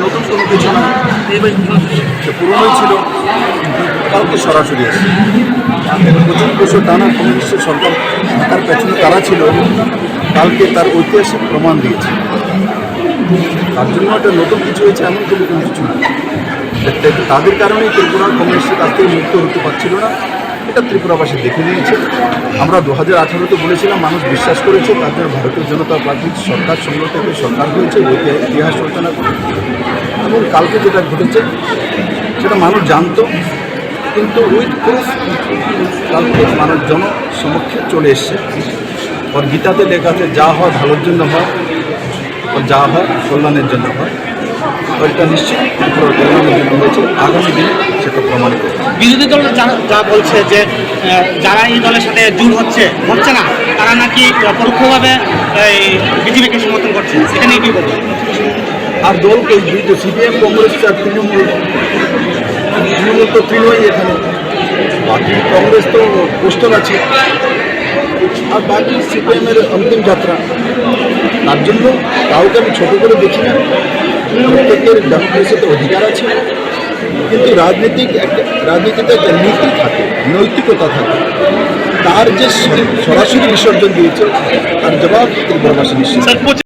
নতুন কোনো কিছু না, পুরনোই ছিল, কাউকে সরাসরি এসে 25 বছর টানা কমিউনিস্টের সরকার থাকার পেছনে তারা ছিল, কালকে তার ঐতিহাসিক প্রমাণ দিয়েছে। তার জন্য একটা নতুন কিছু হয়েছে এমন কোনো কিছু না। তাদের কারণেই ত্রিপুরা কমিউনিস্টের কাছ থেকে মুক্ত হতে পারছিল না, এটা ত্রিপুরাবাসী দেখে নিয়েছে। আমরা 2018-তে বলেছিলাম, মানুষ বিশ্বাস করেছে, তাদের ভারতীয় জনতা পার্টির সরকার সংগ্রহ থেকে সরকার হয়েছে, ইতিহাস রচনা করে। এবং কালকে যেটা ঘটেছে সেটা মানুষ জানতো, কিন্তু উইথ প্রুফ কালকে মানুষ জনসমক্ষে চলে এসছে। ওর গীতাতে লেখা আছে, যা হয় ভালোর জন্য হয়, ও যা হয় কল্যাণের জন্য হয়। এটা নিশ্চিত কল্যাণের জন্য হয়েছে, আগামী দিনে সেটা প্রমাণিত। বিরোধী দল যা বলছে যে যারা এই দলের সাথে জুট হচ্ছে না, তারা নাকি পরোক্ষভাবে বিজেপিকে সমর্থন করছে, সেটা নিয়ে কি বলবো? আর দলকে সিপিএম, কংগ্রেস আর তৃণমূল তো তৃণমূলই এখানে, বাকি কংগ্রেস তো পোস্টার আছে, আর বাকি সিপিএমের অন্তিম যাত্রা। তার জন্য কাউকে আমি ছোটো করে দেখি না, প্রত্যেকের ডেমোক্রেসিতে অধিকার আছে, কিন্তু রাজনীতিতে একটা নীতি থাকে, নৈতিকতা থাকে। তার যে সরাসরি বিসর্জন দিয়েছে তার জবাব ত্রিপুরাবাসী নিশ্চিত।